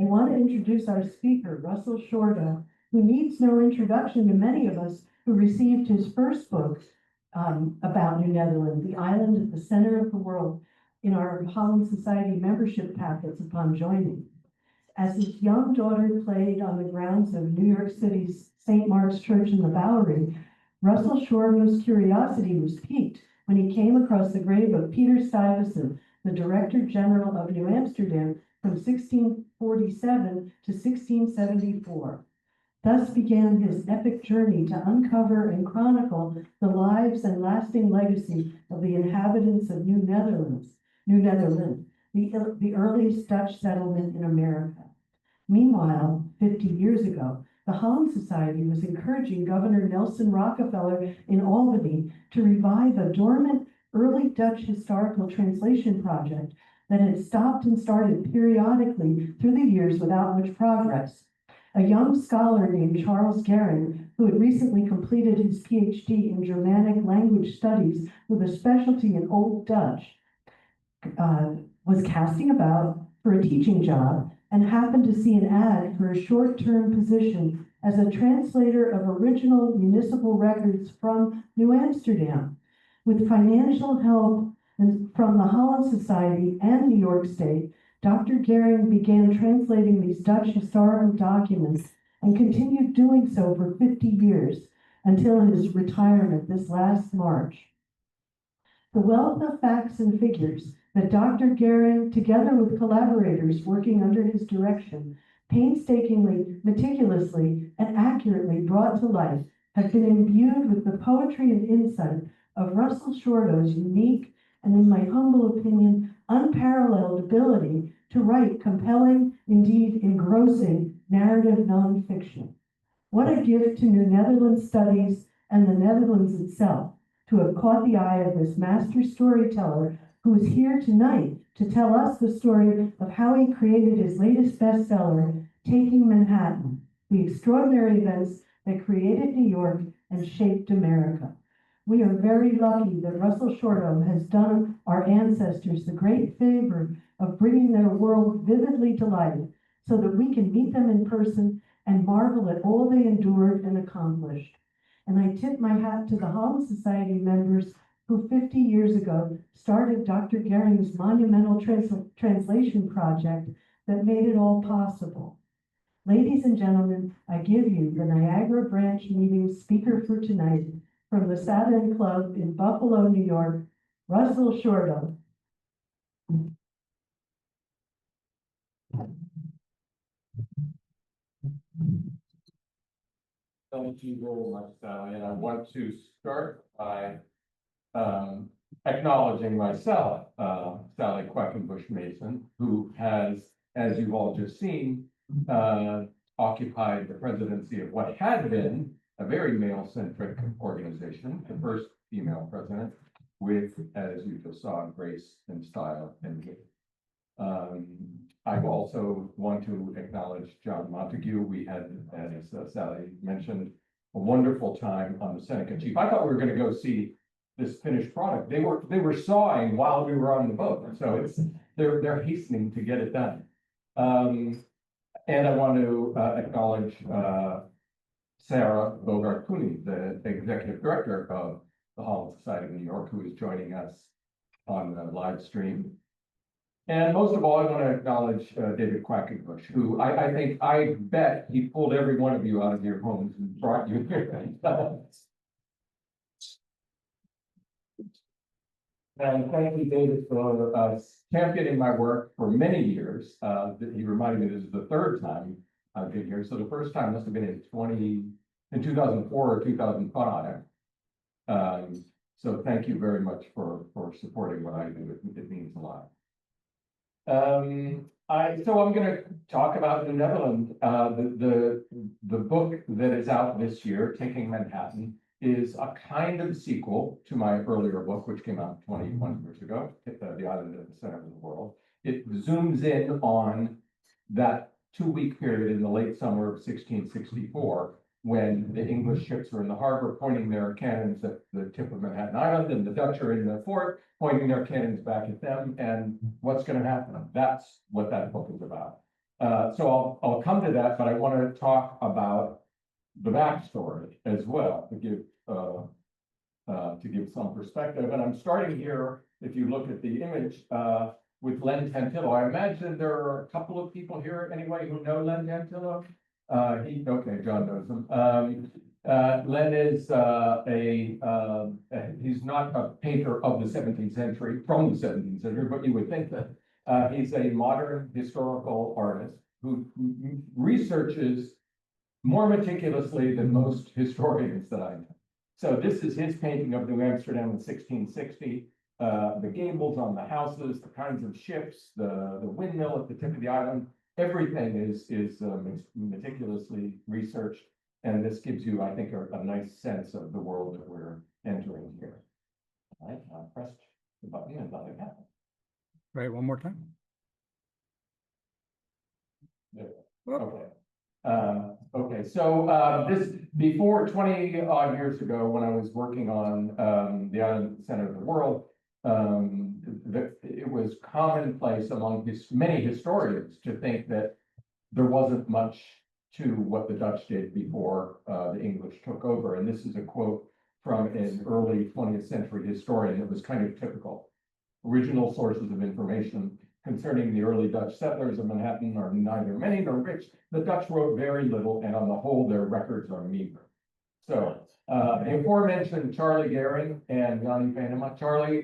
I want to introduce our speaker, Russell Shorto, who needs no introduction to many of us who received his first book about New Netherland, the island at the center of the world, in our Holland Society membership packets upon joining. As his young daughter played on the grounds of New York City's St. Mark's Church in the Bowery, Russell Shorto's curiosity was piqued when he came across the grave of Peter Stuyvesant, the Director General of New Amsterdam from 1647 to 1674. Thus began his epic journey to uncover and chronicle the lives and lasting legacy of the inhabitants of New Netherland, the earliest Dutch settlement in America. Meanwhile, 50 years ago, the Holland Society was encouraging Governor Nelson Rockefeller in Albany to revive a dormant early Dutch historical translation project that had stopped and started periodically through the years without much progress. A young scholar named Charles Gering, who had recently completed his PhD in Germanic language studies with a specialty in Old Dutch, was casting about for a teaching job and happened to see an ad for a short-term position as a translator of original municipal records from New Amsterdam. With financial help from the Holland Society and New York State, Dr. Gering began translating these Dutch historical documents and continued doing so for 50 years until his retirement this last March. The wealth of facts and figures that Dr. Gering, together with collaborators working under his direction, painstakingly, meticulously, and accurately brought to life, have been imbued with the poetry and insight of Russell Shorto's unique and, in my humble opinion, unparalleled ability to write compelling, indeed engrossing, narrative nonfiction. What a gift to New Netherlands studies and the Netherlands itself to have caught the eye of this master storyteller who is here tonight to tell us the story of how he created his latest bestseller, Taking Manhattan, the extraordinary events that created New York and shaped America. We are very lucky that Russell Shorto has done our ancestors the great favor of bringing their world vividly to life so that we can meet them in person and marvel at all they endured and accomplished. And I tip my hat to the Holland Society members who 50 years ago started Dr. Gering's monumental translation project that made it all possible. Ladies and gentlemen, I give you the Niagara Branch meeting speaker for tonight from the Saturn Club in Buffalo, New York, Russell Shorto. Thank you very much, Sally, and I want to start by acknowledging myself, Sally Quackenbush Mason, who has, as you've all just seen, occupied the presidency of what had been a very male-centric organization, the first female president, with, as you just saw, grace and style and wit. I also want to acknowledge John Montague. We had, as Sally mentioned, a wonderful time on the Seneca Chief. I thought we were going to go see this finished product. They were sawing while we were on the boat, so they're hastening to get it done. And I want to acknowledge Sarah Bogart-Cooney, the executive director of the Holland Society of New York, who is joining us on the live stream. And most of all, I want to acknowledge David Quackenbush, who I bet he pulled every one of you out of your homes and brought you here. And thank you, David, for championing my work for many years. He reminded me this is the third time I've been here. So the first time must have been in 2004 or 2005. So thank you very much for supporting what I do. It means a lot. So I'm going to talk about New Netherland. The book that is out this year, Taking Manhattan, is a kind of sequel to my earlier book, which came out 21 years ago, The Island at the Center of the World. It zooms in on that 2-week period in the late summer of 1664, when the English ships were in the harbor pointing their cannons at the tip of Manhattan Island, and the Dutch are in the fort pointing their cannons back at them, and what's going to happen. That's what that book is about. I'll come to that, but I want to talk about the backstory as well to give some perspective. And I'm starting here, if you look at the image, with Len Tantillo. I imagine there are a couple of people here anyway who know Len Tantillo. Okay, John knows him. Len is he's not a painter of the 17th century, from the 17th century, but you would think that he's a modern historical artist who researches more meticulously than most historians that I know. So this is his painting of New Amsterdam in 1660. The gables on the houses, the kinds of ships, the windmill at the tip of the island, everything is meticulously researched. And this gives you, I think, a nice sense of the world that we're entering here. All right, I pressed the button and nothing happened. Right, one more time. There. Okay. Okay, so this before 20 odd years ago, when I was working on the island at the center of the world, it was commonplace among many historians to think that there wasn't much to what the Dutch did before the English took over. And this is a quote from an early 20th century historian that was kind of typical. Original sources of information concerning the early Dutch settlers of Manhattan are neither many nor rich. The Dutch wrote very little, and on the whole, their records are meager. So, the aforementioned Charlie Gehring and Yanni Venema. Charlie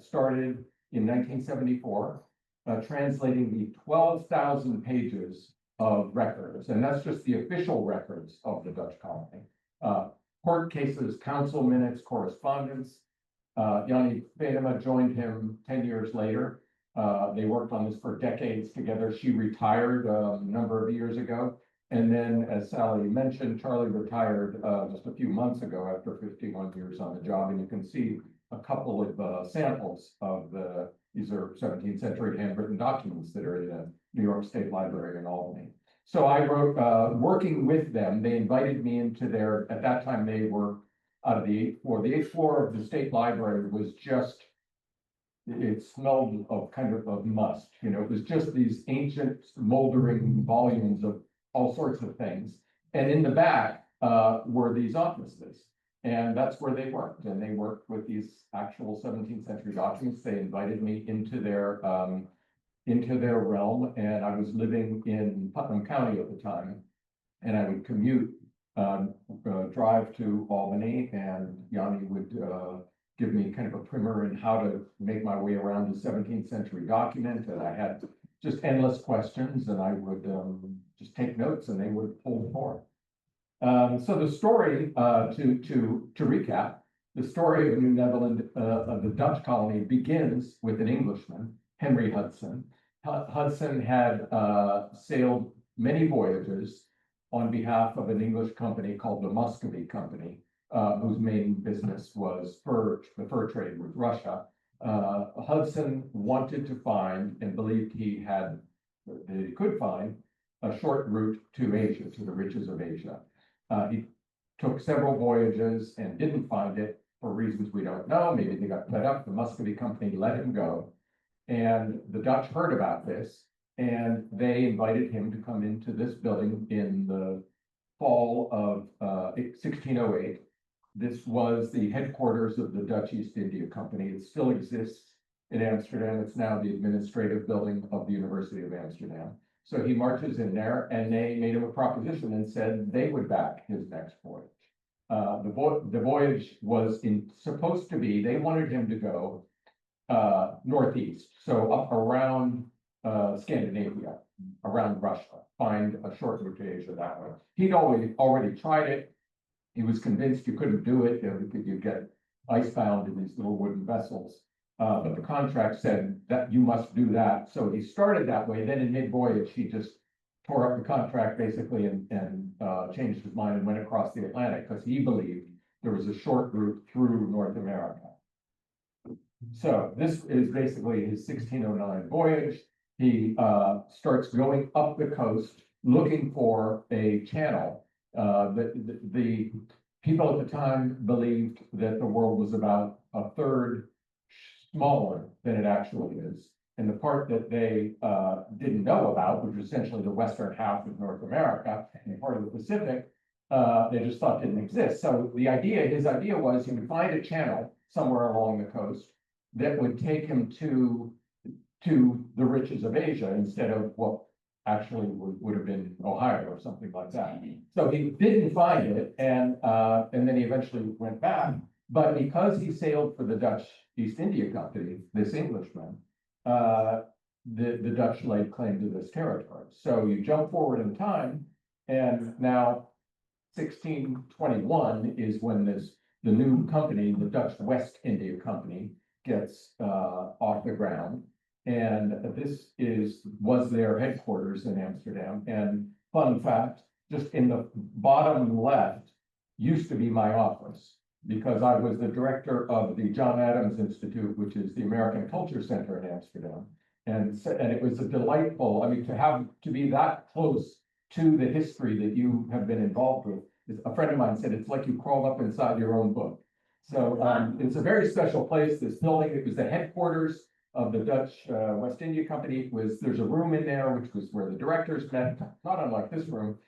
started in 1974, translating the 12,000 pages of records, and that's just the official records of the Dutch colony. Court cases, council minutes, correspondence. Yanni Venema joined him 10 years later. They worked on this for decades together. She retired a number of years ago. And then, as Sally mentioned, Charlie retired just a few months ago after 51 years on the job. And you can see a couple of samples of these are 17th century handwritten documents that are in the New York State Library in Albany. So I wrote, working with them, they invited me into their, at that time they were out of the 8th floor. The 8th floor of the State Library was just, it smelled of kind of must, you know, it was just these ancient moldering volumes of all sorts of things. And in the back were these offices. And that's where they worked. And they worked with these actual 17th century documents. They invited me into their realm. And I was living in Putnam County at the time. And I would commute, drive to Albany, and Yanni would give me kind of a primer in how to make my way around the 17th century document. And I had just endless questions, and I would just take notes, and they would pull forth. So the story, to recap, the story of New Netherland, of the Dutch colony, begins with an Englishman, Henry Hudson. Hudson had sailed many voyages on behalf of an English company called the Muscovy Company, whose main business was the fur trade with Russia. Hudson wanted to find and believed he could find a short route to Asia, to the riches of Asia. He took several voyages and didn't find it for reasons we don't know. Maybe they got fed up. The Muscovy Company let him go. And the Dutch heard about this, and they invited him to come into this building in the fall of 1608. This was the headquarters of the Dutch East India Company. It still exists in Amsterdam. It's now the administrative building of the University of Amsterdam. So he marches in there, and they made him a proposition and said they would back his next voyage. The voyage was supposed to be, they wanted him to go northeast, so up around Scandinavia, around Russia, find a short route to Asia that way. He'd already tried it. He was convinced you couldn't do it. You'd get icebound in these little wooden vessels. But the contract said that you must do that. So he started that way. Then in mid-voyage, he just tore up the contract basically and changed his mind and went across the Atlantic because he believed there was a short route through North America. So this is basically his 1609 voyage. He starts going up the coast looking for a channel. The people at the time believed that the world was about a third smaller than it actually is. And the part that they didn't know about, which was essentially the western half of North America and part of the Pacific, they just thought didn't exist. So his idea was you would find a channel somewhere along the coast that would take him to the riches of Asia instead of what actually would have been Ohio or something like that. So he didn't find it, and then he eventually went back. But because he sailed for the Dutch East India Company, this Englishman, the Dutch laid claim to this territory. So you jump forward in time, and now 1621 is when the new company, the Dutch West India Company, gets off the ground. And this was their headquarters in Amsterdam. And fun fact, just in the bottom left used to be my office, because I was the director of the John Adams Institute, which is the American Culture Center in Amsterdam. And it was a delightful, I mean, to be that close to the history that you have been involved with. A friend of mine said, it's like you crawled up inside your own book. So it's a very special place. This building, it was the headquarters of the Dutch West India Company. There's a room in there, which was where the directors met, not unlike this room,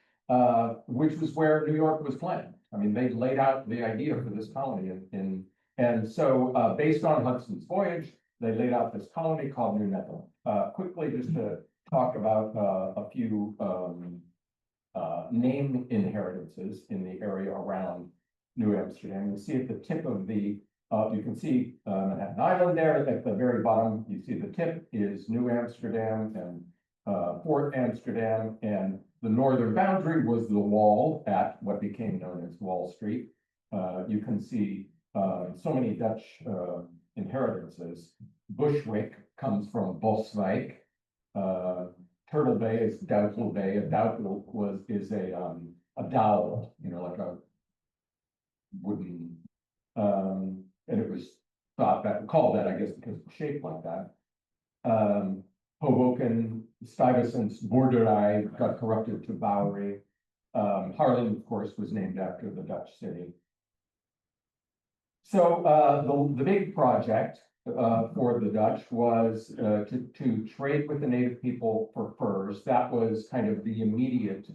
which was where New York was planned. I mean, they laid out the idea for this colony and so based on Hudson's voyage, they laid out this colony called New Netherland. Quickly, just to talk about a few name inheritances in the area around New Amsterdam. You see at the tip of you can see Manhattan Island there at the very bottom. You see the tip is New Amsterdam and Fort Amsterdam, and the northern boundary was the wall at what became known as Wall Street. You can see so many Dutch inheritances. Bushwick comes from Boswijk. Turtle Bay is Doughtel Bay. A doughtel is a dowel, like a wooden, and it was called that, I guess, because it's shaped like that. Hoboken, Stuyvesant's Boerderij got corrupted to Bowery. Harlem, of course, was named after the Dutch city. So the big project for the Dutch was to trade with the native people for furs. That was kind of the immediate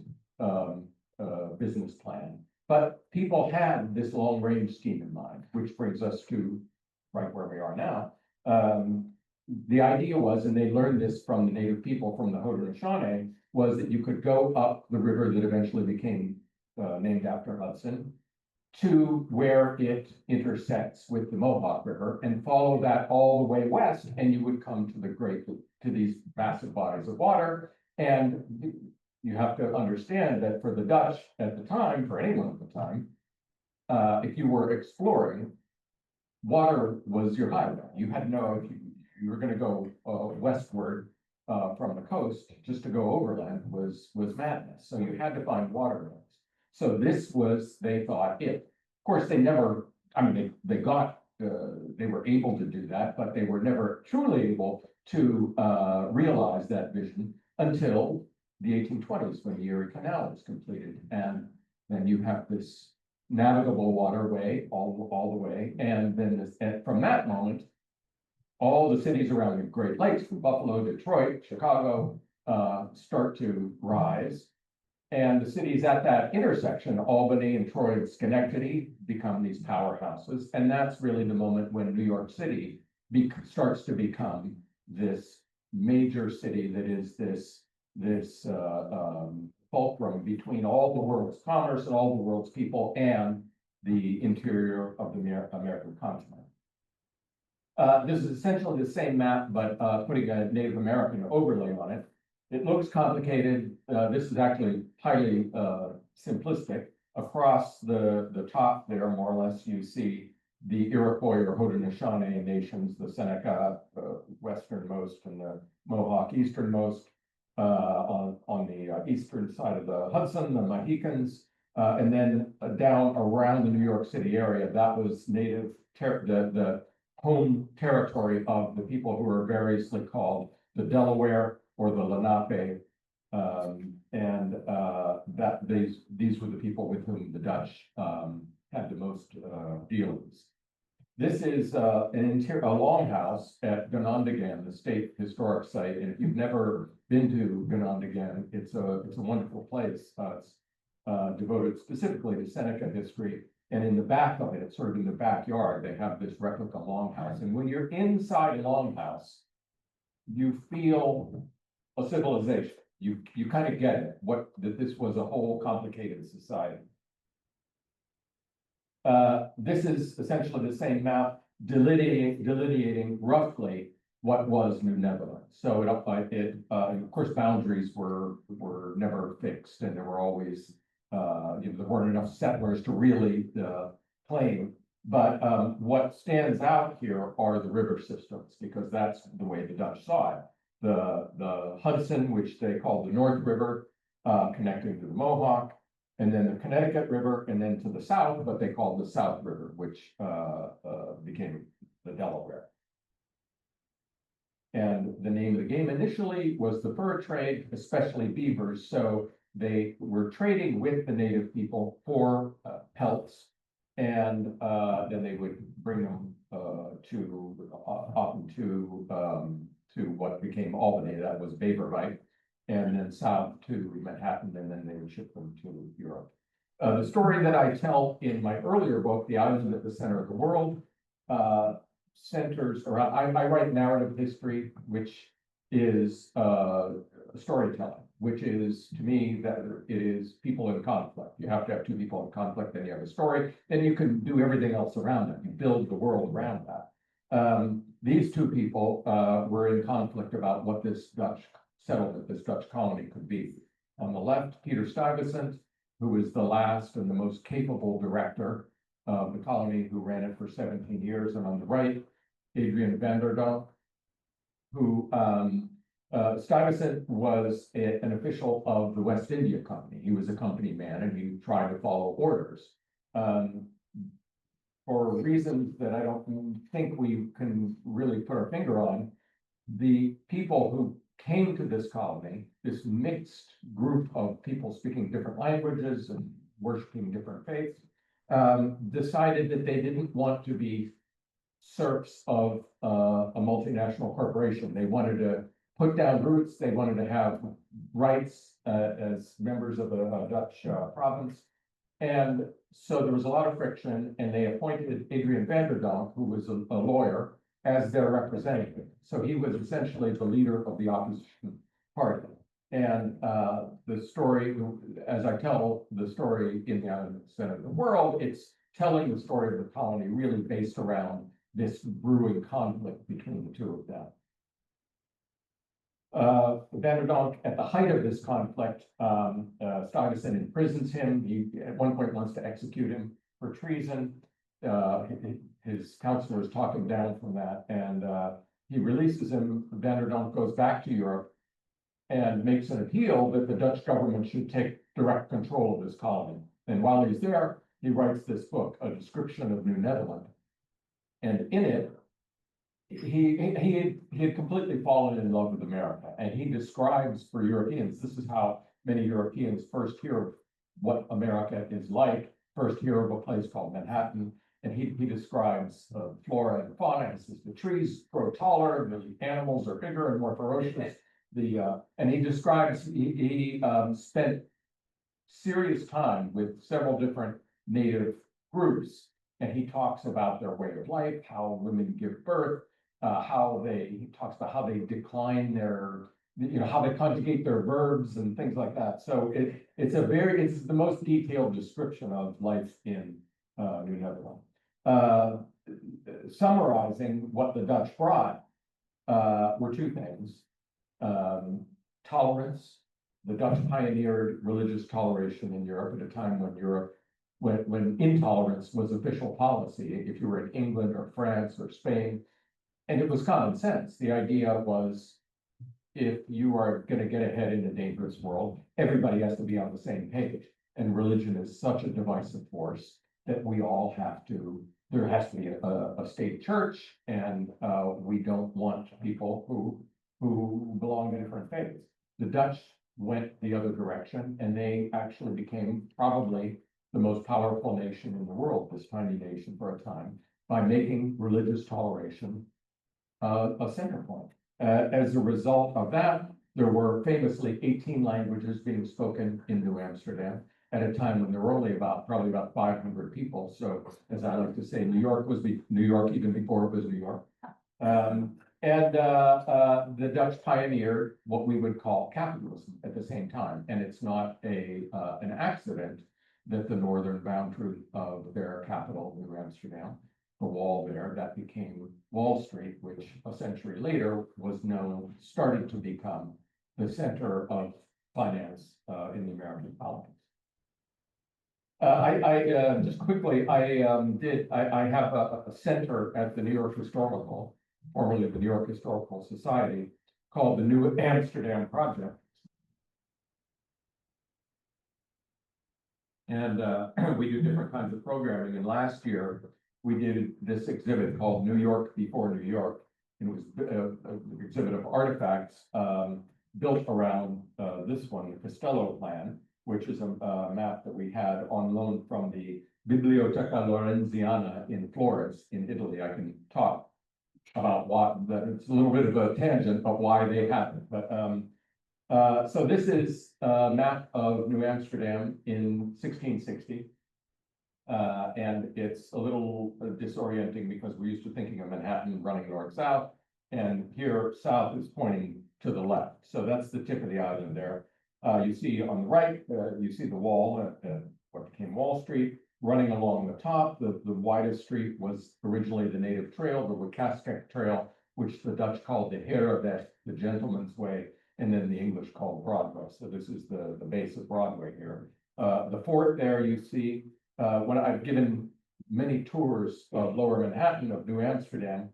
business plan. But people had this long-range scheme in mind, which brings us to right where we are now. The idea was, and they learned this from the native people from the Haudenosaunee, was that you could go up the river that eventually became named after Hudson to where it intersects with the Mohawk River and follow that all the way west, and you would come to these massive bodies of water. And you have to understand that for the Dutch at the time, for anyone at the time, if you were exploring, water was your highway. You had if you were going to go westward from the coast, just to go overland was madness. So you had to find waterways. So this was, they thought, it. Of course, they never, I mean, they were able to do that, but they were never truly able to realize that vision until the 1820s, when the Erie Canal was completed. And then you have this navigable waterway all the way. And then from that moment, all the cities around the Great Lakes, from Buffalo, Detroit, Chicago, start to rise. And the cities at that intersection, Albany and Troy and Schenectady, become these powerhouses. And that's really the moment when New York City starts to become this major city that is this fulcrum between all the world's commerce and all the world's people and the interior of the American continent. This is essentially the same map, but putting a Native American overlay on it. It looks complicated. This is actually highly simplistic. Across the top there, more or less, you see the Iroquois or Haudenosaunee nations, the Seneca westernmost and the Mohawk easternmost. On the eastern side of the Hudson, the Mohicans, and then down around the New York City area, that was the home territory of the people who are variously called the Delaware or the Lenape, and that these were the people with whom the Dutch had the most dealings. This is a longhouse at Ganondagan, the state historic site. And if you've never been to Ganondagan, it's a wonderful place. It's devoted specifically to Seneca history. And in the back of it, sort of in the backyard, they have this replica longhouse. And when you're inside a longhouse, you feel a civilization. You kind of get it, that this was a whole complicated society. This is essentially the same map delineating roughly what was New Netherlands. So of course, boundaries were never fixed, and there were always there weren't enough settlers to really claim. But what stands out here are the river systems, because that's the way the Dutch saw it. The Hudson, which they called the North River, connecting to the Mohawk, and then the Connecticut River, and then to the south, what they called the South River, which became the Delaware. And the name of the game initially was the fur trade, especially beavers. So they were trading with the native people for pelts, and then they would bring them often to what became Albany. That was Beverwijk, and then south to Manhattan, and then they would ship them to Europe. The story that I tell in my earlier book, The Island at the Center of the World, centers around, I write narrative history, which is storytelling, which is, to me, that it is people in conflict. You have to have two people in conflict, then you have a story, then you can do everything else around it. You build the world around that. These two people were in conflict about what this Dutch settlement, this Dutch colony could be. On the left, Peter Stuyvesant, who was the last and the most capable director of the colony, who ran it for 17 years. And on the right, Adrian van der Donck, who Stuyvesant was an official of the West India Company. He was a company man, and he tried to follow orders. For reasons that I don't think we can really put our finger on, the people who came to this colony, this mixed group of people speaking different languages and worshiping different faiths, decided that they didn't want to be serfs of a multinational corporation. They wanted to put down roots. They wanted to have rights as members of a Dutch province. And so there was a lot of friction, and they appointed Adrian van der Donck, who was a lawyer, as their representative. So he was essentially the leader of the opposition party. And the story, as I tell the story in The Island at the Center of the World, it's telling the story of the colony really based around this brewing conflict between the two of them. Van der Donck, at the height of this conflict, Stuyvesant imprisons him. He at one point wants to execute him for treason. His counselors talk him down from that, and he releases him. Van der Donck goes back to Europe and makes an appeal that the Dutch government should take direct control of this colony. And while he's there, he writes this book, A Description of New Netherland. And in it, he had completely fallen in love with America. And he describes for Europeans, this is how many Europeans first hear of what America is like, first hear of a place called Manhattan. And he describes flora and fauna. He says the trees grow taller, the animals are bigger and more ferocious. And he describes, he spent serious time with several different native groups. And he talks about their way of life, how women give birth, he talks about how they decline their, how they conjugate their verbs and things like that. So it's the most detailed description of life in New Netherlands. Summarizing what the Dutch brought were two things. Tolerance. The Dutch pioneered religious toleration in Europe at a time when intolerance was official policy. If you were in England or France or Spain, and it was common sense. The idea was, if you are going to get ahead in a dangerous world, everybody has to be on the same page. And religion is such a divisive force that there has to be a state church, and we don't want people who belong to different faiths. The Dutch went the other direction, and they actually became probably the most powerful nation in the world, this tiny nation for a time, by making religious toleration a center point. As a result of that, there were famously 18 languages being spoken in New Amsterdam at a time when there were only probably about 500 people. So as I like to say, New York was New York even before it was New York. The Dutch pioneered what we would call capitalism at the same time. And it's not an accident that the northern boundary of their capital, New Amsterdam, the wall there, that became Wall Street, which a century later started to become the center of finance in the American colonies. Just quickly, I have a center at the New York Historical, formerly the New York Historical Society, called the New Amsterdam Project. And we do different kinds of programming. And last year, we did this exhibit called New York Before New York. And it was an exhibit of artifacts built around this one, the Castello plan, which is a map that we had on loan from the Biblioteca Lorenziana in Florence, in Italy. I can talk about it's a little bit of a tangent of why they have it. But so this is a map of New Amsterdam in 1660. And it's a little disorienting because we're used to thinking of Manhattan running north-south, and here south is pointing to the left. So that's the tip of the island there. You see on the right, you see the wall at what became Wall Street. Running along the top, the widest street was originally the native trail, the Wakaskek Trail, which the Dutch called the Herenweg, the gentleman's way, and then the English called Broadway. So this is the base of Broadway here. The fort there you see, when I've given many tours of Lower Manhattan, of New Amsterdam,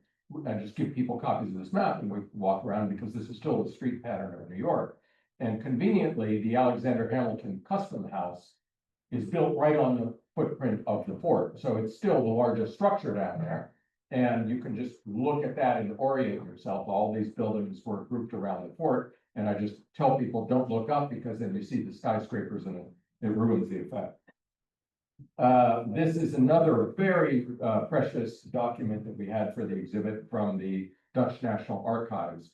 I just give people copies of this map and we walk around because this is still the street pattern of New York. And conveniently, the Alexander Hamilton Custom House is built right on the footprint of the fort. So it's still the largest structure down there. And you can just look at that and orient yourself. All these buildings were grouped around the fort. And I just tell people, don't look up because then you see the skyscrapers and it ruins the effect. This is another very precious document that we had for the exhibit from the Dutch National Archives.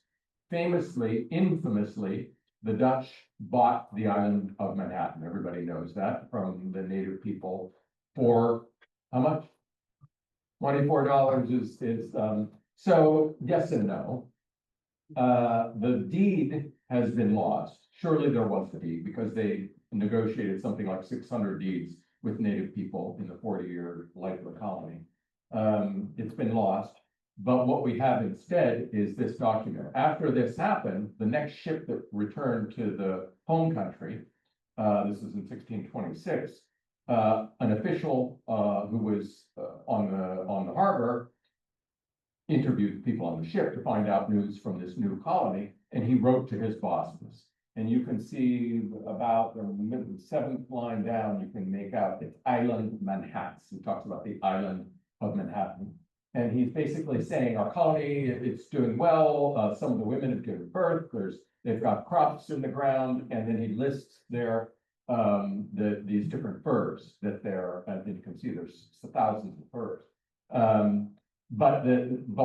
Famously, infamously, the Dutch bought the island of Manhattan. Everybody knows that, from the native people for how much? $24 is so yes and no. The deed has been lost. Surely there was a deed because they negotiated something like 600 deeds with native people in the 40-year life of the colony. It's been lost. But what we have instead is this document. After this happened, the next ship that returned to the home country, this is in 1626, an official who was on the harbor interviewed people on the ship to find out news from this new colony, and he wrote to his bosses. And you can see about the seventh line down, you can make out it's Island Manhattan. He talks about the island of Manhattan. And he's basically saying our colony, it's doing well. Some of the women have given birth. They've got crops in the ground, and then he lists their these different furs that and you can see there's thousands of furs. But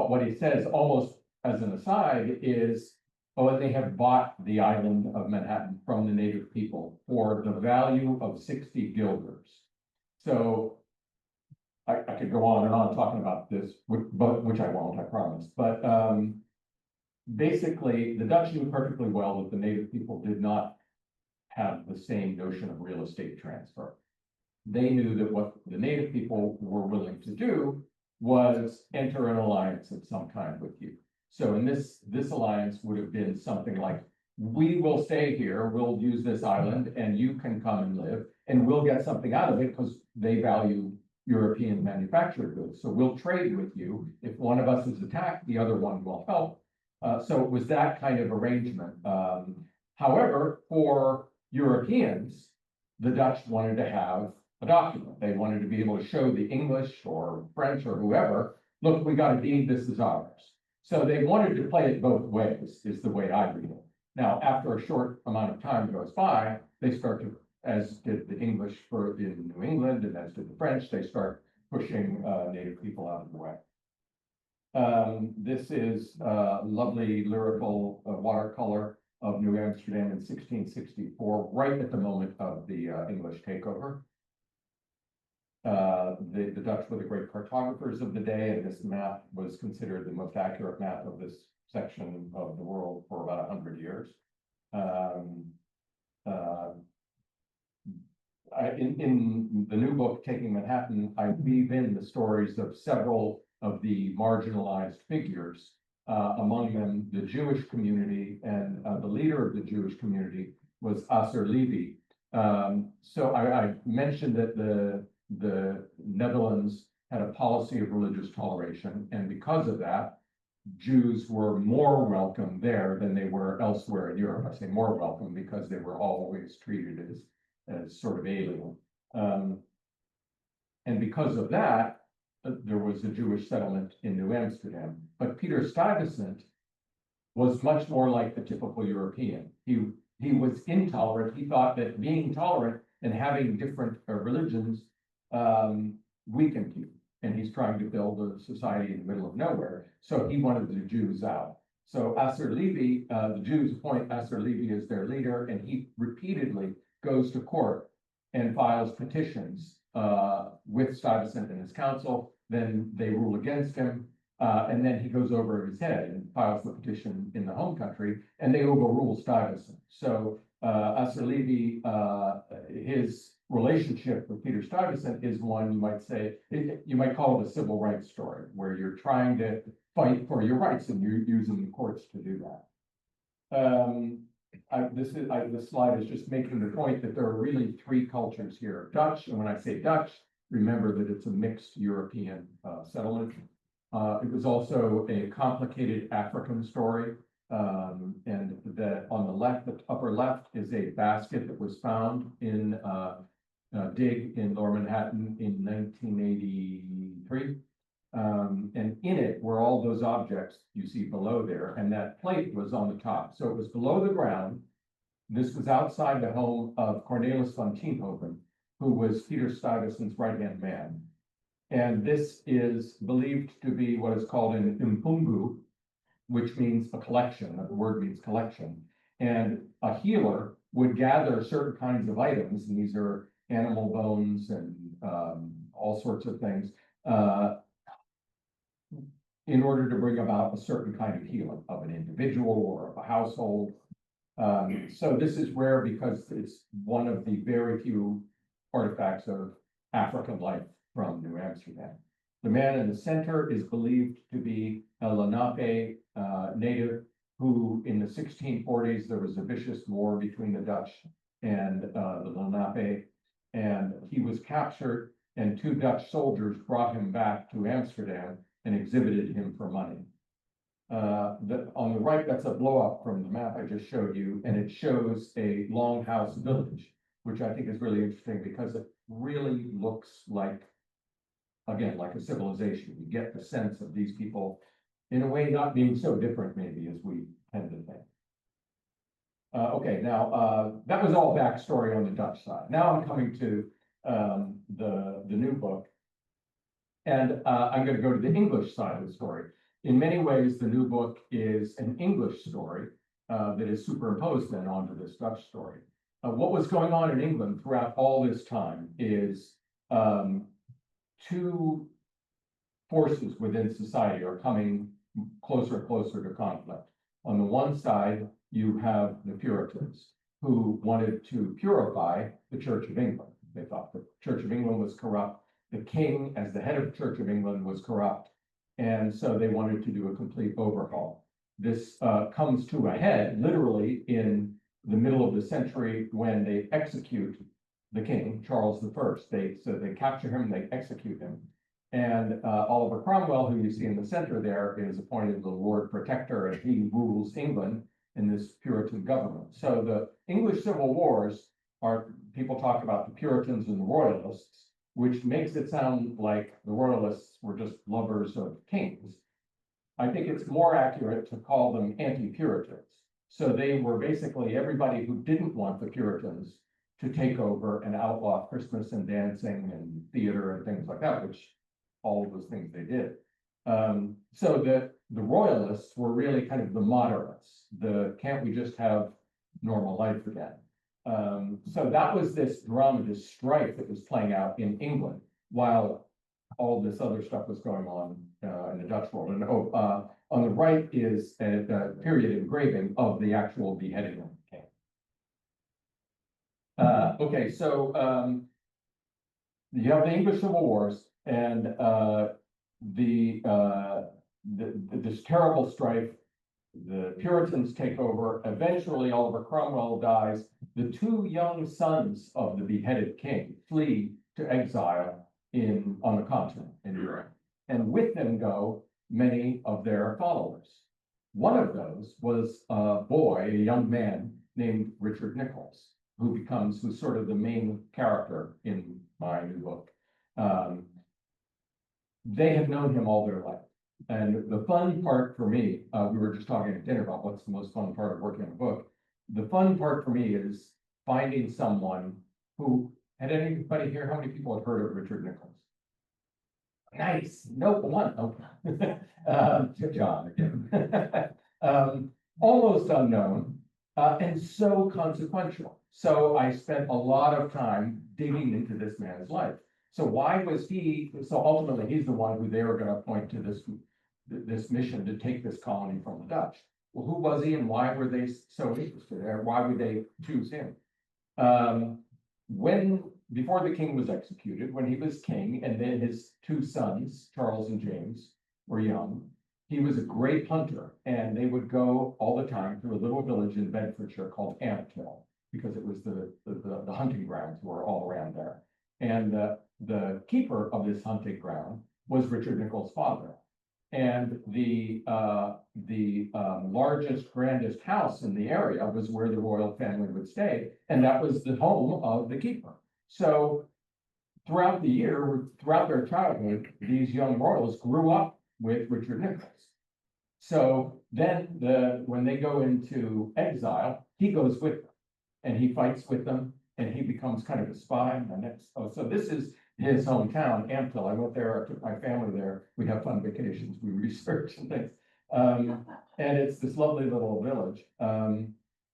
what he says almost as an aside is, oh, they have bought the island of Manhattan from the native people for the value of 60 guilders. So I could go on and on talking about this, which I won't, I promise. But basically, the Dutch knew perfectly well that the native people did not have the same notion of real estate transfer. They knew that what the native people were willing to do was enter an alliance of some kind with you. So in this alliance would have been something like, we will stay here, we'll use this island, and you can come and live, and we'll get something out of it because they value European manufactured goods. So we'll trade with you. If one of us is attacked, the other one will help. So it was that kind of arrangement. However, for Europeans, the Dutch wanted to have a document. They wanted to be able to show the English or French or whoever, look, we got a deed, this is ours. So they wanted to play it both ways, is the way I read it. Now, after a short amount of time goes by, they start to, as did the English in New England and as did the French, they start pushing native people out of the way. This is lovely lyrical watercolor of New Amsterdam in 1664, right at the moment of the English takeover. The Dutch were the great cartographers of the day, and this map was considered the most accurate map of this section of the world for about 100 years. In the new book, Taking Manhattan, I weave in the stories of several of the marginalized figures, among them the Jewish community, and the leader of the Jewish community was Asser Levy. So I mentioned that the Netherlands had a policy of religious toleration, and because of that, Jews were more welcome there than they were elsewhere in Europe. I say more welcome because they were always treated as sort of alien. And because of that, there was a Jewish settlement in New Amsterdam. But Peter Stuyvesant was much more like the typical European. He was intolerant. He thought that being tolerant and having different religions weakened you. And he's trying to build a society in the middle of nowhere. So he wanted the Jews out. So Asser Levy, the Jews appoint Asser Levy as their leader, and he repeatedly goes to court and files petitions with Stuyvesant and his council. Then they rule against him, and then he goes over his head and files the petition in the home country, and they overrule Stuyvesant. So Asser Levy, his relationship with Peter Stuyvesant is one, you might say, you might call it a civil rights story, where you're trying to fight for your rights and you're using the courts to do that. This slide is just making the point that there are really three cultures here. Dutch, and when I say Dutch, remember that it's a mixed European settlement. It was also a complicated African story. And that on the left, the upper left, is a basket that was found in dig in Lower Manhattan in 1983. And in it were all those objects you see below there, and that plate was on the top. So it was below the ground. This was outside the home of Cornelis van Tienhoven, who was Peter Stuyvesant's right-hand man. And this is believed to be what is called an impungu, which means a collection. The word means collection. And a healer would gather certain kinds of items, and these are animal bones and all sorts of things, in order to bring about a certain kind of healing of an individual or of a household. So this is rare because it's one of the very few artifacts of African life from New Amsterdam. The man in the center is believed to be a Lenape native who, in the 1640s, there was a vicious war between the Dutch and the Lenape, and he was captured, and two Dutch soldiers brought him back to Amsterdam and exhibited him for money. On the right, that's a blow up from the map I just showed you, and it shows a longhouse village, which I think is really interesting because it really looks like, again, like a civilization. You get the sense of these people, in a way, not being so different maybe as we tend to think. Okay, now that was all backstory on the Dutch side. Now I'm coming to the new book, and I'm going to go to the English side of the story. In many ways, the new book is an English story that is superimposed then onto this Dutch story. What was going on in England throughout all this time is two forces within society are coming closer and closer to conflict. On the one side, you have the Puritans, who wanted to purify the Church of England. They thought the Church of England was corrupt. The king, as the head of the Church of England, was corrupt. And so they wanted to do a complete overhaul. This comes to a head literally in the middle of the century when they execute the king, Charles I. So they capture him, they execute him. And Oliver Cromwell, who you see in the center there, is appointed the Lord Protector, and he rules England in this Puritan government. So the English Civil Wars are, people talk about the Puritans and the Royalists, which makes it sound like the Royalists were just lovers of kings. I think it's more accurate to call them anti-Puritans. So they were basically everybody who didn't want the Puritans to take over and outlaw Christmas and dancing and theater and things like that, which all of those things they did. So the royalists were really kind of the moderates, can't we just have normal life again? So that was this drama, this strife that was playing out in England while all this other stuff was going on in the Dutch world. And on the right is a period engraving of the actual beheading of the king. Okay, so you have the English Civil Wars and this terrible strife. The Puritans take over. Eventually, Oliver Cromwell dies. The two young sons of the beheaded king flee to exile on the continent in Europe, and with them go many of their followers. One of those was a boy, a young man named Richard Nichols, who's sort of the main character in my new book. They have known him all their life. And the fun part for me, we were just talking at dinner about what's the most fun part of working on a book. The fun part for me is finding someone who, had anybody here, how many people have heard of Richard Nichols? Nice, no one, okay. John again. Almost unknown, and so consequential. So I spent a lot of time digging into this man's life. So why was so ultimately he's the one who they were going to appoint to this mission to take this colony from the Dutch. Well, who was he and why were they so interested? Or why would they choose him? Before the king was executed, when he was king, and then his two sons, Charles and James, were young, he was a great hunter, and they would go all the time to a little village in Bedfordshire called Ampthill, because it was the hunting grounds were all around there. And the keeper of this hunting ground was Richard Nichols' father. And the largest, grandest house in the area was where the royal family would stay, and that was the home of the keeper. So throughout the year, throughout their childhood, these young royals grew up with Richard Nichols. So then when they go into exile, he goes with them, and he fights with them, and he becomes kind of a spy. So this is his hometown, Ampthill. I went there, I took my family there. We have fun vacations, we research and things. And it's this lovely little village.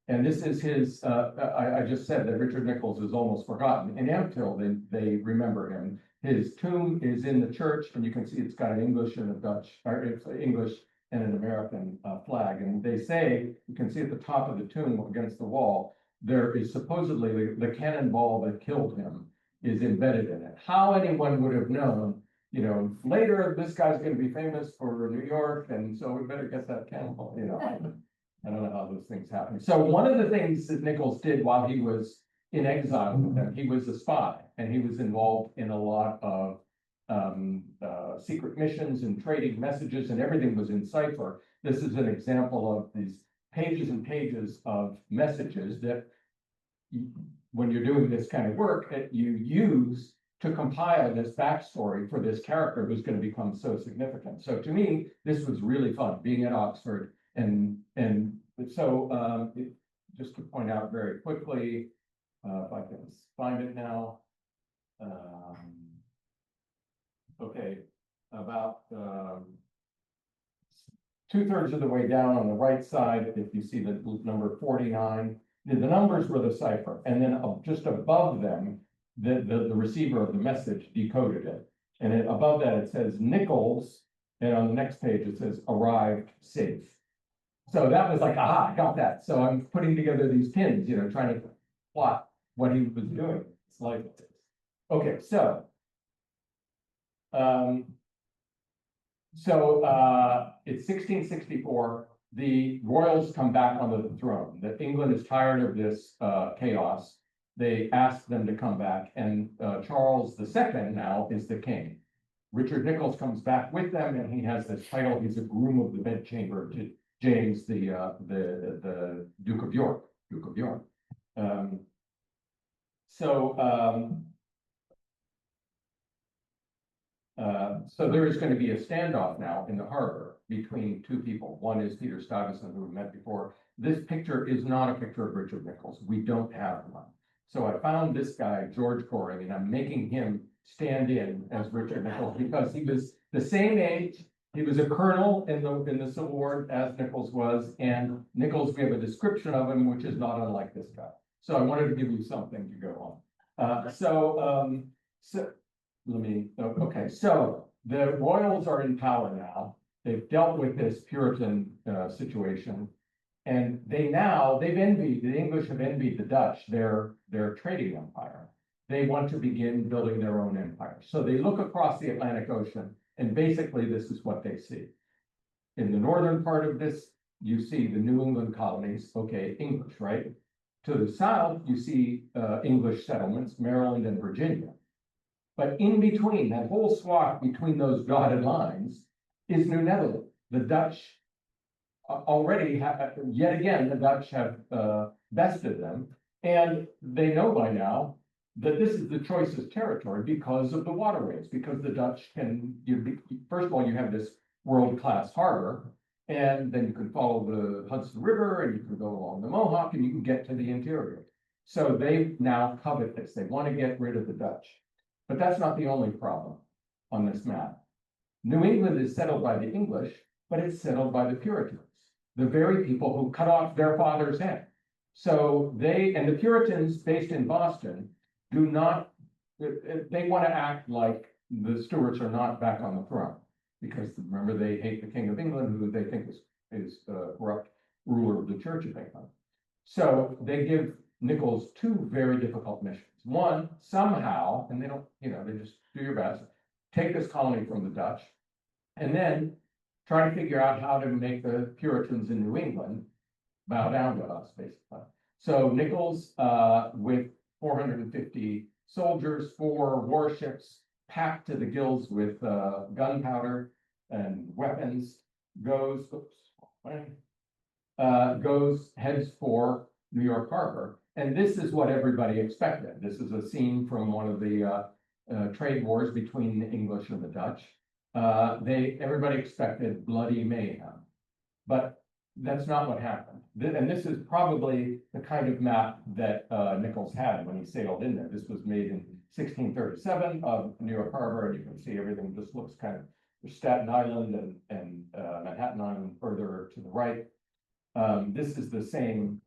And this is his, I just said that Richard Nichols is almost forgotten. In Ampthill, they remember him. His tomb is in the church, and you can see it's got an English and a Dutch, or it's English and an American flag. And they say, you can see at the top of the tomb against the wall, there is supposedly the cannonball that killed him is embedded in it. How anyone would have known, later this guy's going to be famous for New York, and so we better get that cannonball, I don't know how those things happen. So one of the things that Nichols did while he was in exile with them, he was a spy, and he was involved in a lot of secret missions and trading messages, and everything was in cipher. This is an example of these pages and pages of messages that when you're doing this kind of work that you use to compile this backstory for this character who's going to become so significant. So to me, this was really fun being at Oxford. And so just to point out very quickly, if I can find it now. Okay, about 2/3 of the way down on the right side, if you see the number 49, the numbers were the cipher, and then just above them, the receiver of the message decoded it. And above that, it says Nichols, and on the next page, it says arrived safe. So that was like, aha, I got that. So I'm putting together these pins, trying to plot what he was doing. It's like, okay, so. It's 1664. The royals come back onto the throne. That England is tired of this chaos. They ask them to come back, and Charles II now is the king. Richard Nichols comes back with them, and he has this title. He's a groom of the bedchamber to James, the Duke of York. So there is going to be a standoff now in the harbor between two people. One is Peter Stuyvesant, who we met before. This picture is not a picture of Richard Nichols. We don't have one. So I found this guy, George Goring, and I'm making him stand in as Richard Nichols because he was the same age. He was a colonel in the Civil War as Nichols was, and Nichols, we have a description of him, which is not unlike this guy. So I wanted to give you something to go on. So let me, okay, so the royals are in power now. They've dealt with this Puritan situation. And the English have envied the Dutch, their trading empire. They want to begin building their own empire. So they look across the Atlantic Ocean, and basically this is what they see. In the northern part of this, you see the New England colonies, okay, English, right? To the south, you see English settlements, Maryland and Virginia. But in between, that whole swath between those dotted lines is New Netherland. The Dutch already yet again, the Dutch have bested them, and they know by now that this is the choicest territory because of the waterways, because the Dutch first of all, you have this world-class harbor, and then you can follow the Hudson River, and you can go along the Mohawk, and you can get to the interior. So they now covet this. They want to get rid of the Dutch. But that's not the only problem on this map. New England is settled by the English, but it's settled by the Puritans, the very people who cut off their father's head. So the Puritans based in Boston they want to act like the Stuarts are not back on the throne, because remember, they hate the King of England, who they think is a corrupt ruler of the Church of England. So they give Nichols two very difficult missions. One, somehow, and they don't, they just do your best, take this colony from the Dutch, and then try to figure out how to make the Puritans in New England bow down to us, basically. So Nichols, with 450 soldiers, 4 warships, packed to the gills with gunpowder and weapons, heads for New York Harbor. And this is what everybody expected. This is a scene from one of the trade wars between the English and the Dutch. Everybody expected bloody mayhem, but that's not what happened. And this is probably the kind of map that Nichols had when he sailed in there. This was made in 1637 of New York Harbor, and you can see everything just looks kind of Staten Island and Manhattan Island further to the right. This is the same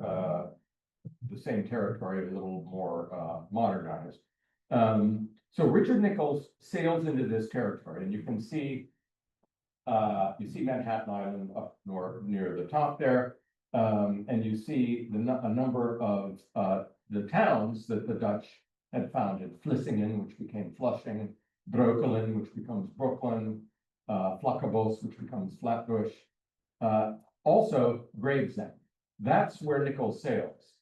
territory, a little more modernized. So Richard Nichols sails into this territory, and you can see Manhattan Island up north near the top there, and you see a number of the towns that the Dutch had founded: Vlissingen, which became Flushing; Breukelen, which becomes Brooklyn; Vlakkenbos, which becomes Flatbush; also Gravesend. That's where Nichols sails.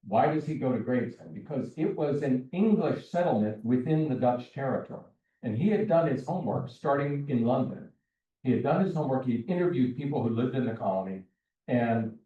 Why does he go to Gravesend? Because it was an English settlement within the Dutch territory. And he had done his homework starting in London. He had done his homework, he interviewed people who lived in the colony, and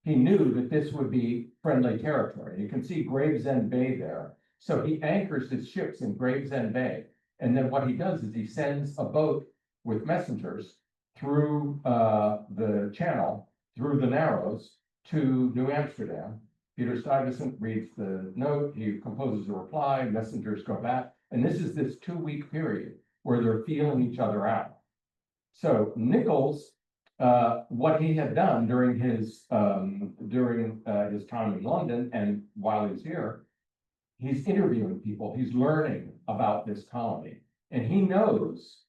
he knew that this would be friendly territory. You can see Gravesend Bay there. So he anchors his ships in Gravesend Bay. And then what he does is he sends a boat with messengers through the channel, through the Narrows, to New Amsterdam. Peter Stuyvesant reads the note, he composes a reply, messengers go back, and this is this 2-week period where they're feeling each other out. So Nichols, what he had done during his time in London and while he's here, he's interviewing people, he's learning about this colony, and he knows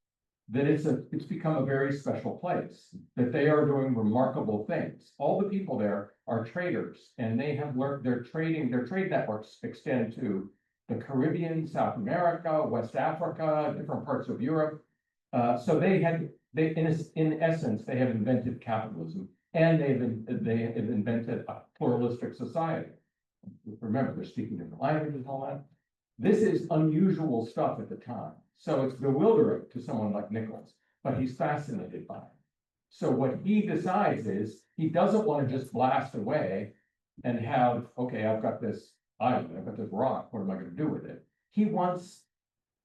that it's become a very special place, that they are doing remarkable things. All the people there are traders, and they have learned their trade networks extend to the Caribbean, South America, West Africa, different parts of Europe. So in essence, they have invented capitalism, and they have invented a pluralistic society. Remember, they're speaking different languages and all that. This is unusual stuff at the time. So it's bewildering to someone like Nichols, but he's fascinated by it. So what he decides is he doesn't want to just blast away and have, okay, I've got this island, I've got this rock, what am I going to do with it? He wants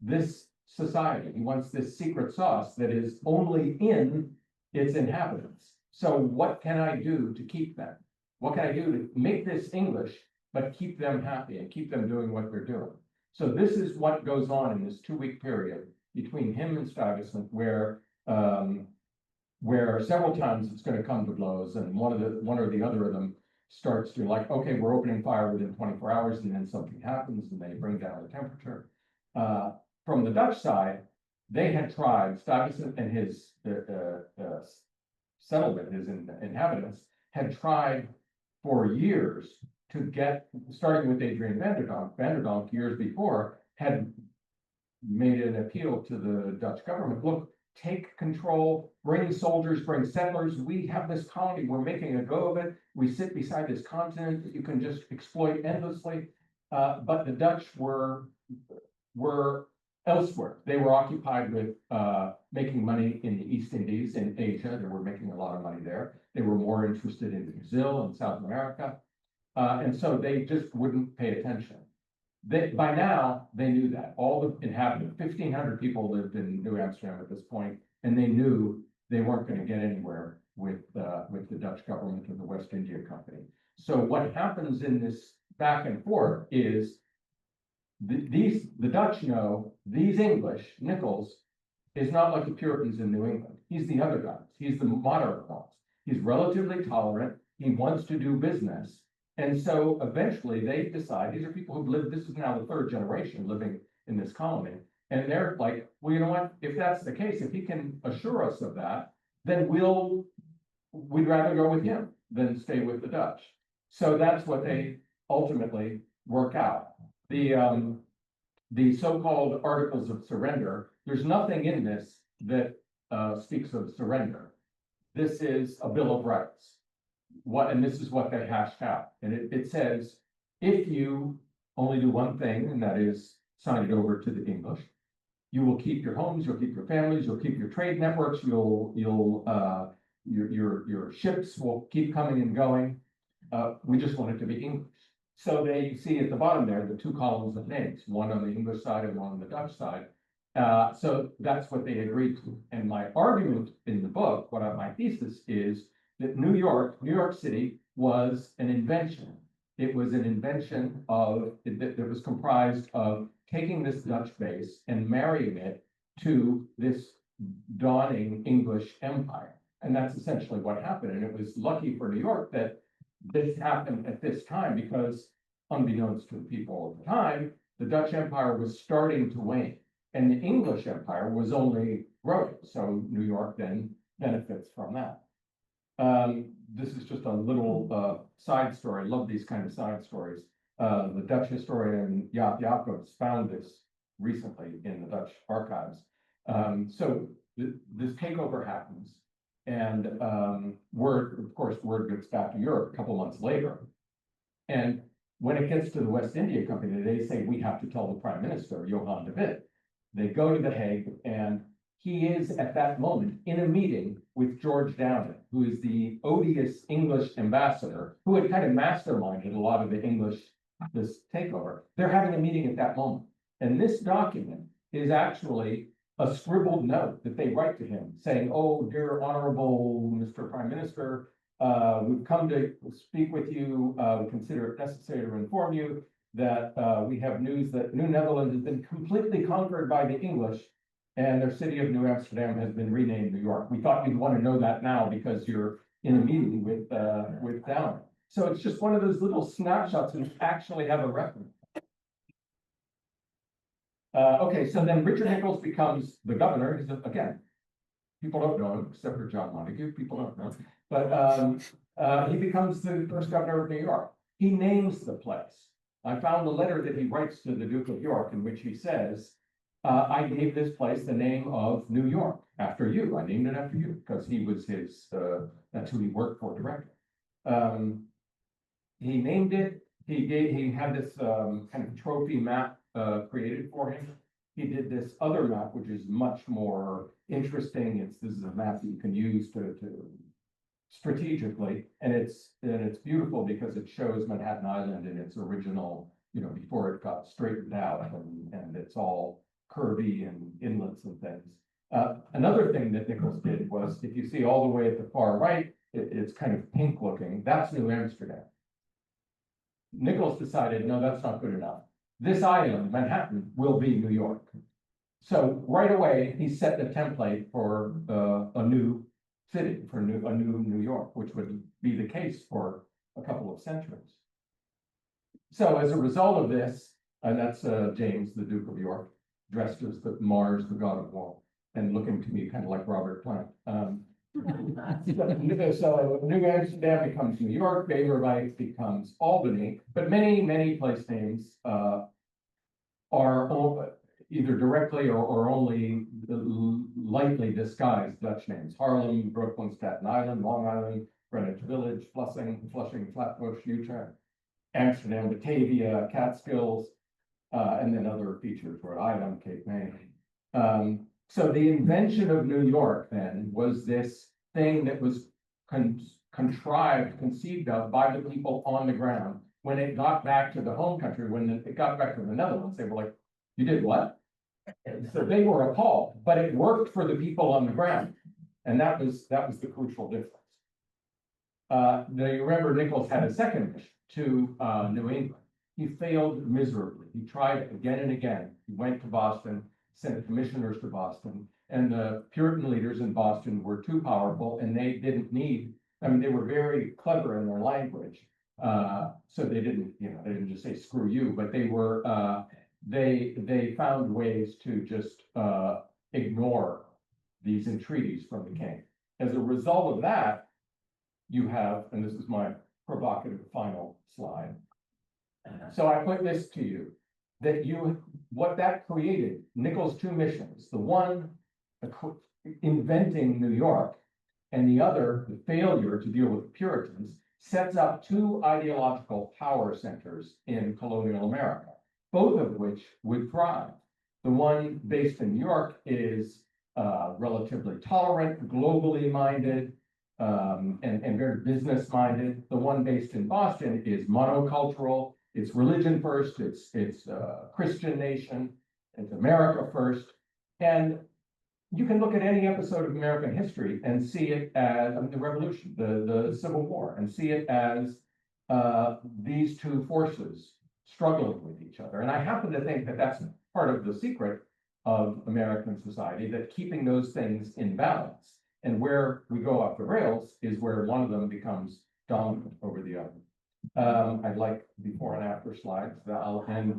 this society, he wants this secret sauce that is only in its inhabitants. So what can I do to keep them? What can I do to make this English, but keep them happy and keep them doing what they're doing? So this is what goes on in this 2-week period between him and Stuyvesant, where several times it's going to come to blows, and one or the other of them starts to like, okay, we're opening fire within 24 hours, and then something happens, and they bring down the temperature. From the Dutch side, they had tried, Stuyvesant and his settlement, his inhabitants, had tried for years to get, starting with Adrian Vanderdonk. Vanderdonk, years before, had made an appeal to the Dutch government. Look, take control, bring soldiers, bring settlers. We have this colony. We're making a go of it. We sit beside this continent that you can just exploit endlessly. But the Dutch were elsewhere. They were occupied with making money in the East Indies, in Asia. They were making a lot of money there. They were more interested in Brazil and South America. And so they just wouldn't pay attention. By now, they knew that. All the inhabitants, 1,500 people lived in New Amsterdam at this point, and they knew they weren't going to get anywhere with the Dutch government or the West India Company. So what happens in this back and forth is the Dutch know these English, Nichols, is not like the Puritans in New England. He's the other guys. He's the moderate ones. He's relatively tolerant. He wants to do business. And so eventually they decide, these are people who've lived, this is now the 3rd generation living in this colony. And they're like, well, you know what, if that's the case, if he can assure us of that, then we'd rather go with him than stay with the Dutch. So that's what they ultimately work out. The so-called Articles of Surrender, there's nothing in this that speaks of surrender. This is a Bill of Rights. And this is what they hashed out. And it says, if you only do one thing, and that is sign it over to the English, you will keep your homes, you'll keep your families, you'll keep your trade networks, your ships will keep coming and going. We just want it to be English. So you see at the bottom there, the 2 columns of names, one on the English side and one on the Dutch side. So that's what they agreed to. And my argument in the book, my thesis is that New York City was an invention. It was an invention that was comprised of taking this Dutch base and marrying it to this dawning English empire. And that's essentially what happened. And it was lucky for New York that this happened at this time, because unbeknownst to the people at the time, the Dutch Empire was starting to wane and the English Empire was only growing. So New York then benefits from that. This is just a little side story. I love these kind of side stories. The Dutch historian Jaap Jacobs found this recently in the Dutch archives. So this takeover happens, and word gets back to Europe a couple months later. And when it gets to the West India Company, they say, we have to tell the Prime Minister, Johan de Witt. They go to The Hague, and he is at that moment in a meeting with George Downing, who is the odious English ambassador, who had kind of masterminded a lot of this takeover. They're having a meeting at that moment. And this document is actually a scribbled note that they write to him saying, oh, dear honorable Mr. Prime Minister, we've come to speak with you. We consider it necessary to inform you that we have news that New Netherlands has been completely conquered by the English, and their city of New Amsterdam has been renamed New York. We thought you'd want to know that now because you're in a meeting with Downing. So it's just one of those little snapshots and actually have a reference. Okay, so then Richard Nichols becomes the governor. He's again, people don't know him except for John Montagu. People don't know, but he becomes the first governor of New York. He names the place. I found the letter that he writes to the Duke of York in which he says, I gave this place the name of New York after you. I named it after you because he was that's who he worked for directly. He named it. He had this kind of trophy map created for him. He did this other map, which is much more interesting. This is a map that you can use to strategically, and it's beautiful because it shows Manhattan Island in its original, before it got straightened out, and it's all curvy and inlets and things. Another thing that Nichols did was, if you see all the way at the far right, it's kind of pink looking. That's New Amsterdam. Nichols decided, no, that's not good enough. this island, Manhattan, will be New York. So right away, he set the template for a new city, for a new New York, which would be the case for a couple of centuries. So as a result of this, and that's James, the Duke of York, dressed as the Mars, the god of war, and looking to me kind of like Robert Plant. So New Amsterdam becomes New York, Beverwijk becomes Albany, but many place names are either directly or only lightly disguised Dutch names. Harlem, Brooklyn, Staten Island, Long Island, Greenwich Village, Flushing, Flatbush, Utrecht, Amsterdam, Batavia, Catskills, and then other features, Rhode Island, Cape May. So the invention of New York then was this thing that was conceived of by the people on the ground. When it got back to the home country, when it got back to the Netherlands, they were like, you did what? And so they were appalled, but it worked for the people on the ground. And that was the crucial difference. Now you remember Nichols had a second mission to New England. He failed miserably. He tried again and again. He went to Boston, sent commissioners to Boston, and the Puritan leaders in Boston were too powerful, and they didn't need, I mean, they were very clever in their language. So they didn't just say screw you, but they were, they found ways to just ignore these entreaties from the king. As a result of that, you have, and this is my provocative final slide. So I put this to you, that what that created, Nichols' two missions, the one inventing New York, and the other, the failure to deal with the Puritans, sets up two ideological power centers in colonial America, both of which would thrive. The one based in New York is relatively tolerant, globally minded, and very business minded. The one based in Boston is monocultural. It's religion first. It's a Christian nation. It's America first. And you can look at any episode of American history and see it as the Revolution, the Civil War, and see it as these two forces struggling with each other. And I happen to think that that's part of the secret of American society, that keeping those things in balance. And where we go off the rails is where one of them becomes dominant over the other. I'd like before and after slides. I'll end with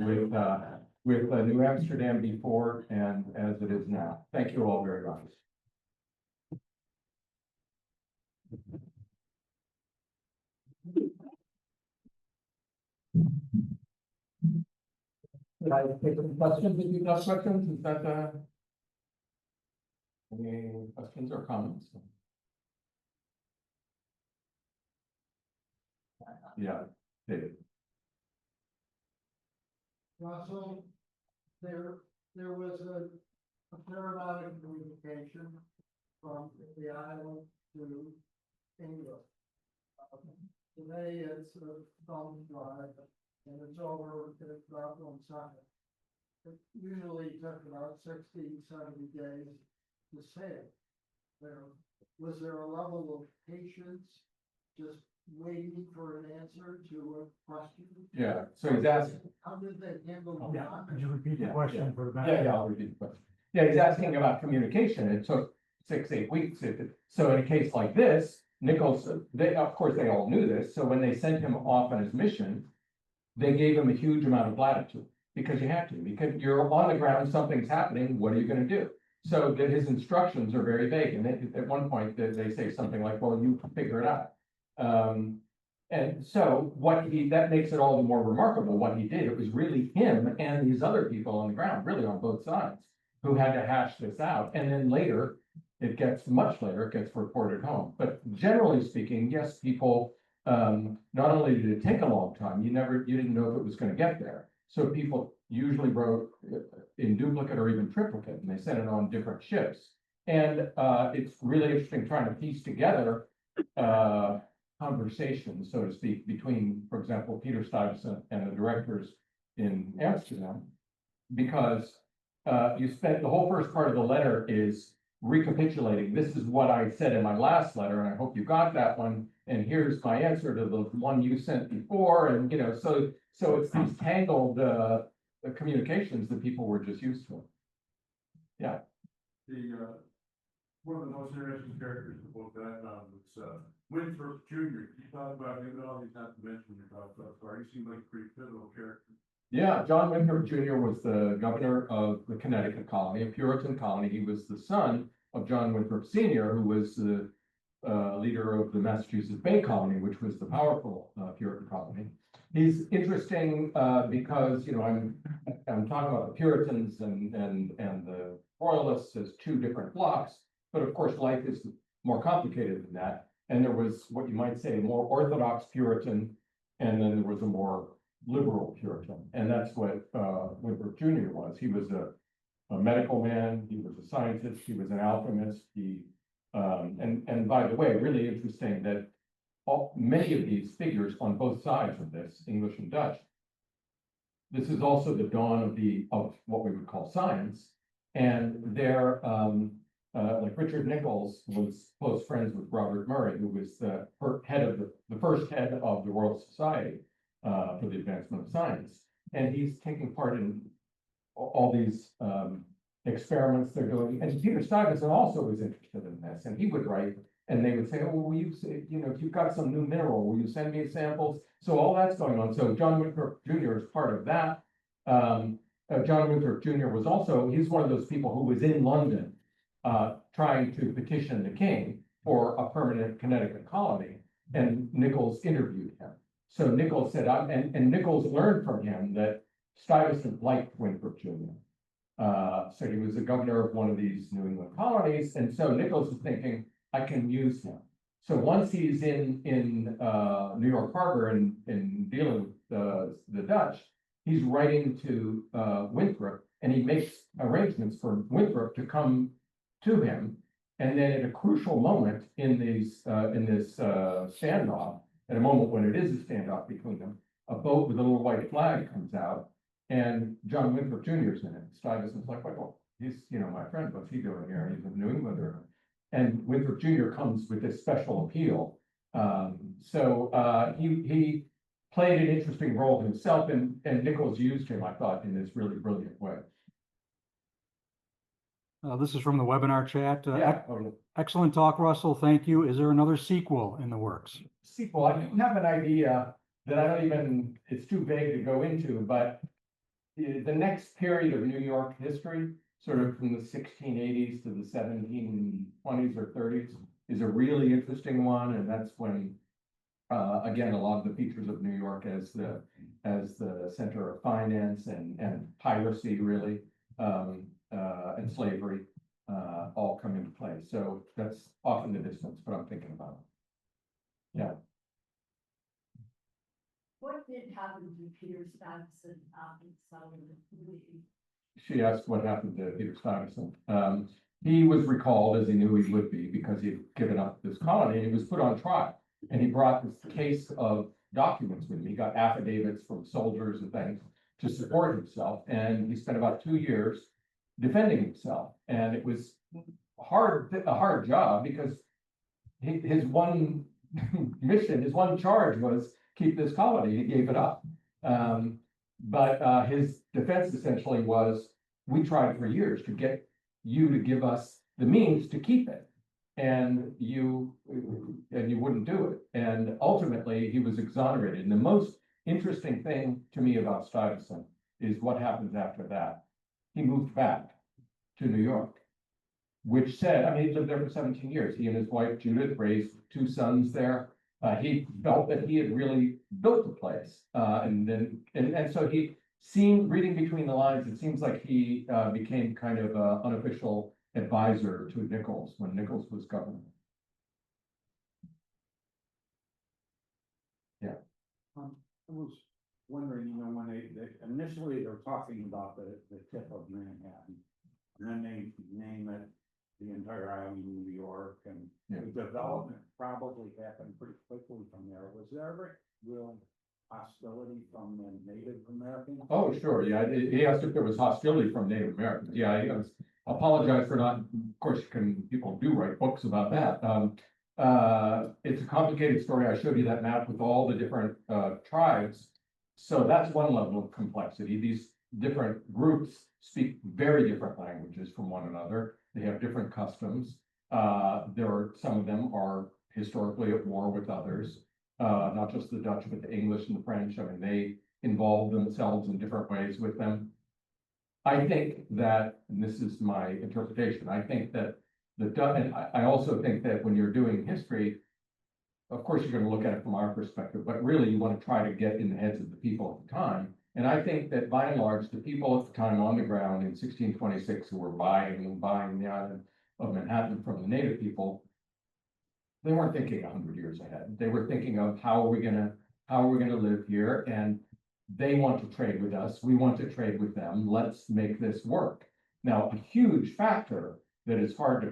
New Amsterdam before and as it is now. Thank you all very much. Did I take some questions? If you have questions, is that any questions or comments? Yeah, David. Russell, there was a fair amount of communication from the island to England. Today it's a thumb drive and it's over in about 1 second. It usually took about 60, 70 days to sail. Was there a level of patience just waiting for an answer to a question? Yeah, so he's asking. How did they handle Yeah, that? could you repeat the Yeah, question for the Yeah, back? I'll repeat the question. Yeah, he's asking about communication. It took 6-8 weeks. So in a case like this, Nichols, of course, they all knew this. So when they sent him off on his mission, they gave him a huge amount of latitude because you have to, because you're on the ground, something's happening. What are you going to do? So that his instructions are very vague. And at one point they say something like, well, you figure it out. And so that makes it all the more remarkable what he did. It was really him and these other people on the ground, really on both sides, who had to hash this out. And then later, much later, it gets reported home. But generally speaking, yes, people, not only did it take a long time, you didn't know if it was going to get there. So people usually wrote in duplicate or even triplicate, and they sent it on different ships. And it's really interesting trying to piece together conversations, so to speak, between, for example, Peter Stuyvesant and the directors in Amsterdam, because you spent the whole first part of the letter is recapitulating. This is what I said in my last letter, and I hope you got that one. And here's my answer to the one you sent before, and so it's these tangled communications that people were just used to. Yeah. One of the most interesting characters in the book that I found was, Winthrop Jr. You talk about him, and all these not to mention you talk about, so he seemed like a pretty pivotal character. Yeah, John Winthrop Jr. was the governor of the Connecticut colony, a Puritan colony. He was the son of John Winthrop Sr., who was the leader of the Massachusetts Bay Colony, which was the powerful Puritan colony. He's interesting because, you know, I'm talking about the Puritans and the Royalists as two different blocks, but of course life is more complicated than that. And there was what you might say a more orthodox Puritan, and then there was a more liberal Puritan, and that's what Winthrop Jr. was. He was a medical man, he was a scientist, he was an alchemist, and by the way, really interesting that many of these figures on both sides of this, English and Dutch, this is also the dawn of what we would call science, and they're like Richard Nichols was close friends with Robert Murray, who was the first head of the Royal Society for the advancement of science, and he's taking part in all these experiments they're doing. And Peter Stuyvesant also was interested in this, and he would write, and they would say, "Oh, will you say, you know, if you've got some new mineral, will you send me samples?" So all that's going on. So John Winthrop Jr. is part of that. John Winthrop Jr. was also, he's one of those people who was in London trying to petition the king for a permanent Connecticut colony, and Nichols interviewed him. So Nichols said, and Nichols learned from him that Stuyvesant liked Winthrop Jr. So he was the governor of one of these New England colonies, and so Nichols was thinking, I can use him. So once he's in New York Harbor and dealing with the Dutch, he's writing to Winthrop, and he makes arrangements for Winthrop to come to him. And then at a crucial moment in this standoff, at a moment when it is a standoff between them, a boat with a little white flag comes out, and John Winthrop Jr. is in it. Stuyvesant's like, well, he's, you know, my friend, what's he doing here? He's a New Englander. And Winthrop Jr. comes with this special appeal. He played an interesting role himself, and Nichols used him, I thought, in this really brilliant way. This is from the webinar chat. Yeah. Excellent talk, Russell. Thank you. Is there another sequel in the works? Sequel, I do have an idea that I don't even, it's too vague to go into, but the next period of New York history, sort of from the 1680s to the 1720s or 30s, is a really interesting one, and that's when, again, a lot of the features of New York as the center of finance and piracy, really, and slavery, all come into play. So that's off in the distance, but I'm thinking about it. Yeah. What did happen to Peter Stuyvesant after Southern Club? She asked what happened to Peter Stuyvesant. He was recalled, as he knew he would be, because he'd given up this colony, and he was put on trial. And he brought this case of documents with him. He got affidavits from soldiers and things to support himself, and he spent about 2 years defending himself. And it was a hard job, because his one mission, his one charge was keep this colony. He gave it up. But his defense essentially was, we tried for years to get you to give us the means to keep it, and you wouldn't do it. And ultimately, he was exonerated. And the most interesting thing to me about Stuyvesant is what happens after that. He moved back to New York, which said, I mean, he lived there for 17 years. He and his wife Judith raised 2 sons there. He felt that he had really built the place, and so he seemed, reading between the lines, it seems like he became kind of an unofficial advisor to Nichols when Nichols was governor. Yeah. I was wondering, you know, when they initially they're talking about the tip of Manhattan, and then they name it the entire island of New York, and the development probably happened pretty quickly from there. Was there ever real hostility from the Native Americans? Oh, sure. Yeah, he asked if there was hostility from Native Americans. Yeah, I apologize for not. Of course, people do write books about that. It's a complicated story. I showed you that map with all the different tribes. So that's one level of complexity. different groups speak very different languages from one another. They have different customs. Some of them are historically at war with others, not just the Dutch, but the English and the French. I mean, they involve themselves in different ways with them. I think that, and this is my interpretation, I think that and I also think that when you're doing history, of course, you're gonna look at it from our perspective, but really you want to try to get in the heads of the people at the time. And I think that by and large, the people at the time on the ground in 1626 who were buying the island of Manhattan from the native people, they weren't thinking 100 years ahead. They were thinking of how are we gonna live here? And they want to trade with us. We want to trade with them. Let's make this work. Now, a huge factor that is hard to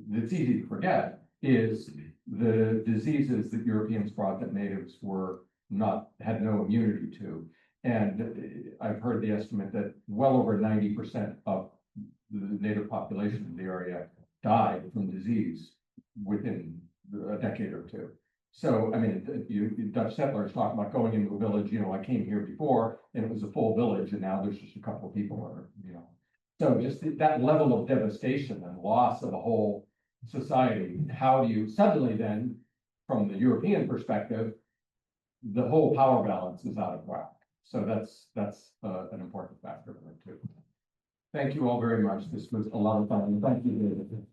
that's easy to forget is the diseases that Europeans brought that natives had no immunity to. And I've heard the estimate that well over 90% of the native population in the area died from disease within a decade or two. So, I mean, Dutch settlers talk about going into a village, I came here before and it was a full village and now there's just a couple of people or. So just that level of devastation and loss of a whole society, how do you suddenly then, from the European perspective, the whole power balance is out of whack. So that's an important factor in it too. Thank you all very much. This was a lot of fun. Thank you, David.